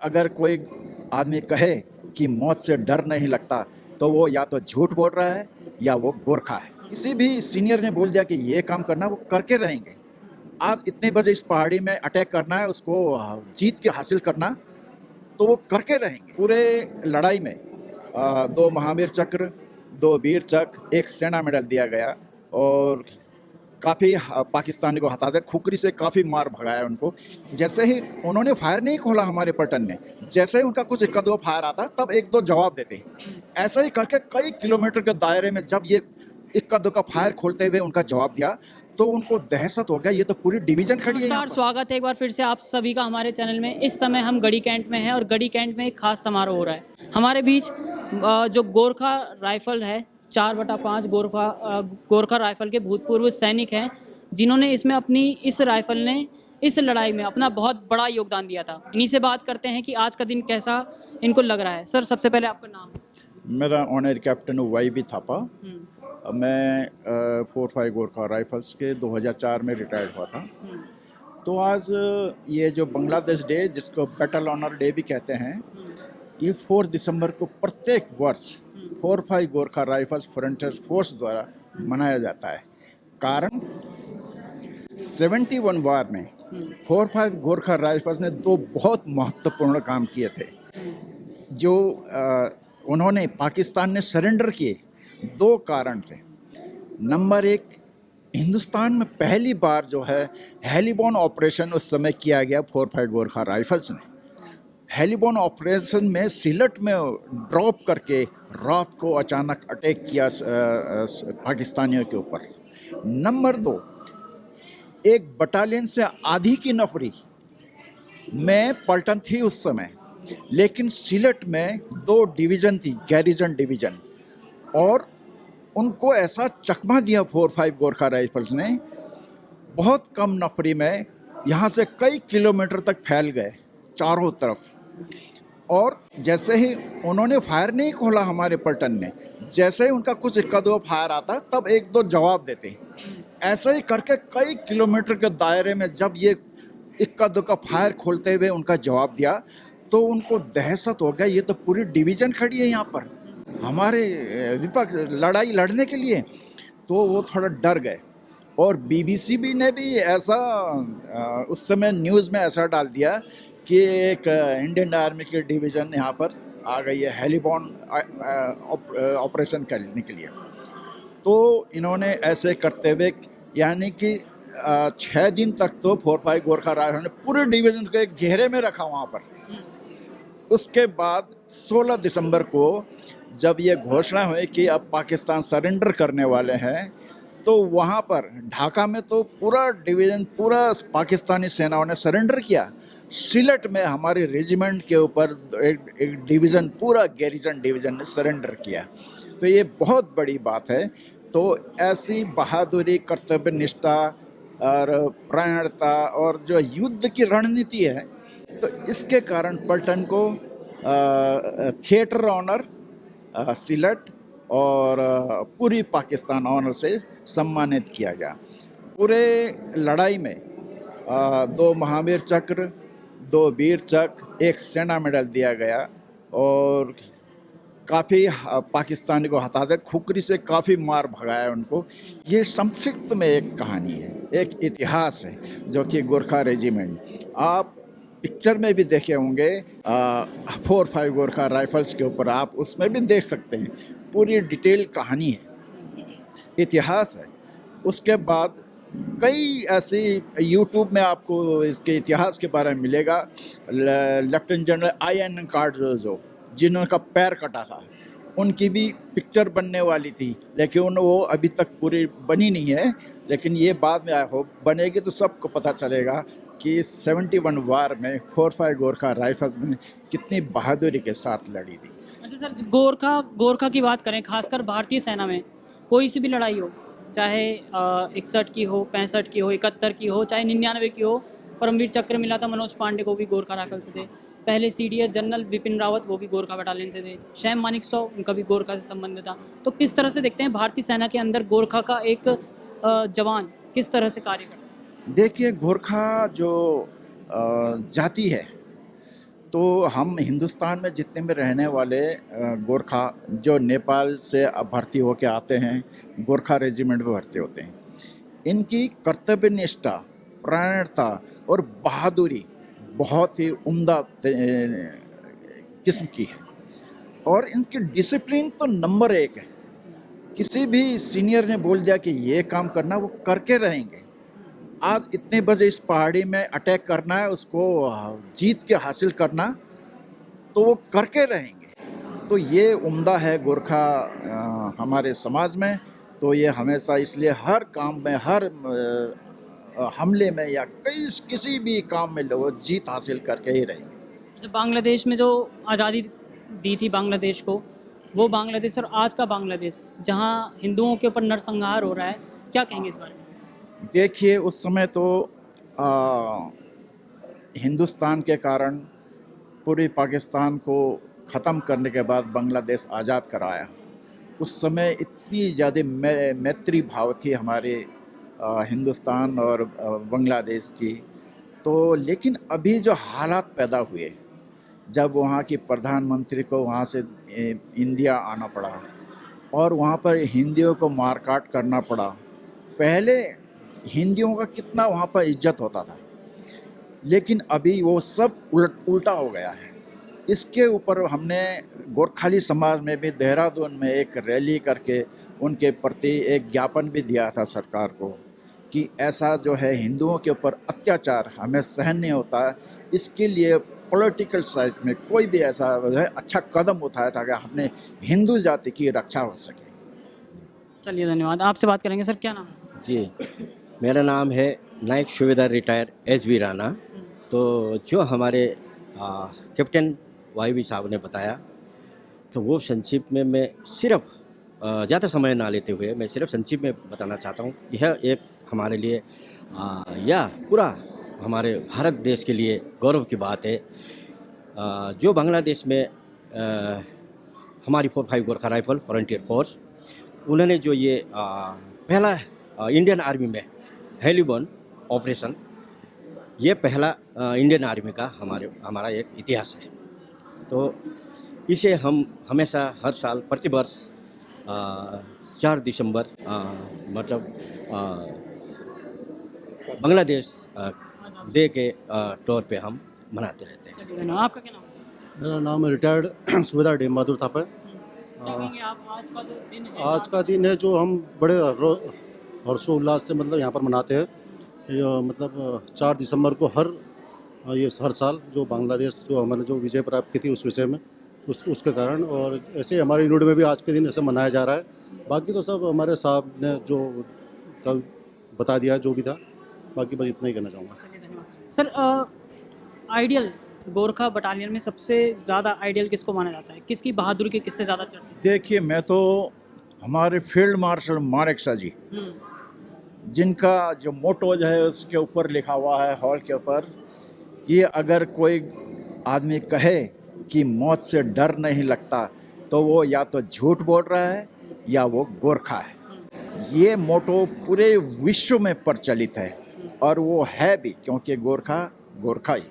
अगर कोई आदमी कहे कि मौत से डर नहीं लगता तो वो या तो झूठ बोल रहा है या वो गोरखा है। किसी भी सीनियर ने बोल दिया कि ये काम करना, वो करके रहेंगे। आज इतने बजे इस पहाड़ी में अटैक करना है, उसको जीत के हासिल करना, तो वो करके रहेंगे। पूरे लड़ाई में 2 महावीर चक्र, 2 वीर चक्र, 1 सेना मेडल दिया गया और काफ़ी पाकिस्तानी को हटा दे, खुकरी से काफ़ी मार भगाया उनको। जैसे ही उन्होंने फायर नहीं खोला हमारे पलटन ने, जैसे ही उनका कुछ इक्का दो फायर आता तब 1-2 जवाब देते। ऐसा ही करके कई किलोमीटर के दायरे में जब ये इक्का दुक्का फायर खोलते हुए उनका जवाब दिया तो उनको दहशत हो गया, ये तो पूरी डिवीजन खड़ी है यहाँ नमस्कार, पर। स्वागत है एक बार फिर से आप सभी का हमारे चैनल में। इस समय हम गढ़ी कैंट में हैं और गढ़ी कैंट में एक खास समारोह हो रहा है। हमारे बीच जो गोरखा राइफल है, 4/5 गोरखा राइफल के भूतपूर्व सैनिक हैं, जिन्होंने इसमें अपनी इस राइफल ने इस लड़ाई में अपना बहुत बड़ा योगदान दिया था। इन्हीं से बात करते हैं कि आज का दिन कैसा इनको लग रहा है। सर, सबसे पहले आपका नाम? मेरा honour captain Y B Thapa. हम्म, मैं 4-5 गोरखा राइफल्स के 2004 में रिटायर्ड हुआ था। हम्म, तो आज ये जो बांग्लादेश डे, जिसको बैटल ऑनर डे भी कहते हैं, हम्म, ये 4 दिसंबर को प्रत्येक वर्ष 4-5 गोरखा राइफल्स फ्रंटियर फोर्स द्वारा मनाया जाता है। कारण 71 वार में 4-5 गोरखा राइफल्स ने 2 बहुत महत्वपूर्ण काम किए थे। जो उन्होंने पाकिस्तान ने सरेंडर किए, 2 कारण थे। नंबर 1, हिंदुस्तान में पहली बार जो है हेलीबॉर्न ऑपरेशन उस समय किया गया 4-5 गोरखा राइफल्स ने। हेलीबॉर्न ऑपरेशन में सिलट में ड्रॉप करके रात को अचानक अटैक किया पाकिस्तानियों के ऊपर। नंबर 2, एक बटालियन से आधी की नफरी में पलटन थी उस समय, लेकिन सिलट में 2 डिवीज़न थी, गैरिजन डिवीज़न, और उनको ऐसा चकमा दिया 4-5 गोरखा राइफल्स ने, बहुत कम नफरी में यहाँ से कई किलोमीटर तक फैल गए चारों तरफ। और जैसे ही उन्होंने फायर नहीं खोला हमारे पलटन ने, जैसे ही उनका कुछ इक्का दो फायर आता तब 1-2 जवाब देते। ऐसा ही करके कई किलोमीटर के दायरे में जब ये इक्का दुक्का फायर खोलते हुए उनका जवाब दिया तो उनको दहशत हो गया, ये तो पूरी डिवीज़न खड़ी है यहाँ पर हमारे विपक्ष लड़ाई लड़ने के लिए। तो वो थोड़ा डर गए और बीबीसी भी ने भी ऐसा उस समय न्यूज़ में ऐसा डाल दिया कि एक इंडियन आर्मी की डिवीज़न यहाँ पर आ गई है हेलीबॉर्न ऑपरेशन करने के लिए। तो इन्होंने ऐसे करते हुए यानी कि 6 दिन तक तो 4-5 गोरखा राइफल ने पूरे डिवीज़न को एक घेरे में रखा वहाँ पर। उसके बाद 16 दिसंबर को जब ये घोषणा हुई कि अब पाकिस्तान सरेंडर करने वाले हैं, तो वहाँ पर ढाका में तो पूरा डिवीज़न, पूरा पाकिस्तानी सेनाओं ने सरेंडर किया। सिलट में हमारे रेजिमेंट के ऊपर एक डिवीज़न, पूरा गैरिजन डिवीज़न ने सरेंडर किया। तो ये बहुत बड़ी बात है। तो ऐसी बहादुरी, कर्तव्य निष्ठा और प्राणता और जो युद्ध की रणनीति है, तो इसके कारण पलटन को थिएटर ऑनर सिलट और पूरी पाकिस्तान ऑनर से सम्मानित किया गया। पूरे लड़ाई में 2 महावीर चक्र, 2 वीर चक्र, 1 सेना मेडल दिया गया और काफ़ी पाकिस्तानी को हटा दे, खुकरी से काफ़ी मार भगाया उनको। ये संक्षिप्त में एक कहानी है, एक इतिहास है जो कि गोरखा रेजिमेंट, आप पिक्चर में भी देखे होंगे 4-5 गोरखा राइफल्स के ऊपर, आप उसमें भी देख सकते हैं। पूरी डिटेल कहानी है, इतिहास है। उसके बाद कई ऐसी यूट्यूब में आपको इसके इतिहास के बारे में मिलेगा। लेफ्टिनेंट जनरल IN कार्डोजो, जिनका पैर कटा था, उनकी भी पिक्चर बनने वाली थी, लेकिन वो अभी तक पूरी बनी नहीं है। लेकिन ये बाद में आई होप बनेगी तो सबको पता चलेगा कि 71 वार में 4-5 गोरखा राइफल्स में कितनी बहादुरी के साथ लड़ी थी। अच्छा सर, गोरखा की बात करें, खासकर भारतीय सेना में कोई सी भी लड़ाई हो, चाहे 61 की हो, 65 की हो, 71 की हो, चाहे 99 की हो, परमवीर चक्र मिला था मनोज पांडे को भी गोरखा राइफल से थे। पहले CDS जनरल बिपिन रावत, वो भी गोरखा बटालियन से थे। सैम मानेकशॉ, उनका भी गोरखा से संबंध था। तो किस तरह से देखते हैं भारतीय सेना के अंदर गोरखा का एक जवान किस तरह से कार्य करता है? देखिए, गोरखा जो जाति है तो हम हिंदुस्तान में जितने में रहने वाले गोरखा जो नेपाल से अब भर्ती होके आते हैं, गोरखा रेजिमेंट में भर्ती होते हैं, इनकी कर्तव्य निष्ठा, प्राणता और बहादुरी बहुत ही उम्दा किस्म की है। और इनकी डिसिप्लिन तो नंबर 1 है। किसी भी सीनियर ने बोल दिया कि ये काम करना, वो करके रहेंगे। आज इतने बजे इस पहाड़ी में अटैक करना है, उसको जीत के हासिल करना, तो वो करके रहेंगे। तो ये उम्दा है गोरखा हमारे समाज में। तो ये हमेशा इसलिए हर काम में, हर हमले में या किसी भी काम में लोग जीत हासिल करके ही रहेंगे। जब बांग्लादेश में जो आज़ादी दी थी बांग्लादेश को, वो बांग्लादेश और आज का बांग्लादेश जहाँ हिंदुओं के ऊपर नरसंहार हो रहा है, क्या कहेंगे इस बारे में? देखिए, उस समय तो हिंदुस्तान के कारण पूरे पाकिस्तान को ख़त्म करने के बाद बांग्लादेश आज़ाद कराया। उस समय इतनी ज़्यादा मैत्री भाव थी हमारे हिंदुस्तान और बांग्लादेश की। तो लेकिन अभी जो हालात पैदा हुए, जब वहाँ की प्रधानमंत्री को वहाँ से इंडिया आना पड़ा और वहाँ पर हिंदियों को मारकाट करना पड़ा। पहले हिंदियों का कितना वहाँ पर इज्जत होता था, लेकिन अभी वो सब उल्टा हो गया है। इसके ऊपर हमने गोरखाली समाज में भी देहरादून में एक रैली करके उनके प्रति एक ज्ञापन भी दिया था सरकार को कि ऐसा जो है हिंदुओं के ऊपर अत्याचार हमें सहन नहीं होता है। इसके लिए पॉलिटिकल साइड में कोई भी ऐसा है अच्छा कदम उठाया ताकि अपने हिंदू जाति की रक्षा हो सके। चलिए, धन्यवाद। आपसे बात करेंगे। सर, क्या नाम है? जी, मेरा नाम है नायक सूबेदार रिटायर एस.बी. राणा। तो जो हमारे कैप्टन वाईवी साहब ने बताया, तो वो संक्षिप्त में मैं सिर्फ ज़्यादा समय ना लेते हुए मैं सिर्फ संक्षिप्त में बताना चाहता हूँ। यह एक हमारे लिए या पूरा हमारे भारत देश के लिए गौरव की बात है। जो बांग्लादेश में हमारी 45 गोरखा राइफल फ्रंटियर फोर्स, उन्होंने जो ये पहला इंडियन आर्मी में हेलीबॉर्न ऑपरेशन, ये पहला इंडियन आर्मी का हमारा एक इतिहास है। तो इसे हम हमेशा हर साल प्रतिवर्ष 4 दिसंबर मतलब बांग्लादेश डे के तौर पे हम मनाते रहते हैं। चलिए, धन्यवाद। आपका क्या नाम है? मेरा नाम रिटायर्ड सूबेदार डी बहादुर थापा है। क्या कहेंगे आप, आज का जो दिन है, आज का दिन है जो हम बड़े हर्षोल्लास से मतलब यहाँ पर मनाते हैं। मतलब 4 दिसंबर को हर साल जो बांग्लादेश जो हमारे जो विजय प्राप्त की थी उस विषय में उसके कारण, और ऐसे हमारे यूनिट में भी आज के दिन ऐसे मनाया जा रहा है। बाकी तो सब हमारे साहब ने जो सब बता दिया जो भी था, बाकी बस इतना ही कहना चाहूँगा। चलिए, धन्यवाद। सर, आइडियल गोरखा बटालियन में सबसे ज़्यादा आइडियल किसको माना जाता है? किसकी बहादुरी के किससे ज़्यादा चर्चित? देखिए, मैं तो हमारे फील्ड मार्शल मानेकशॉ जी, जिनका जो मोटो जो है उसके ऊपर लिखा हुआ है हॉल के ऊपर कि अगर कोई आदमी कहे कि मौत से डर नहीं लगता तो वो या तो झूठ बोल रहा है या वो गोरखा है। ये मोटो पूरे विश्व में प्रचलित है और वो है भी, क्योंकि गोरखा गोरखा ही।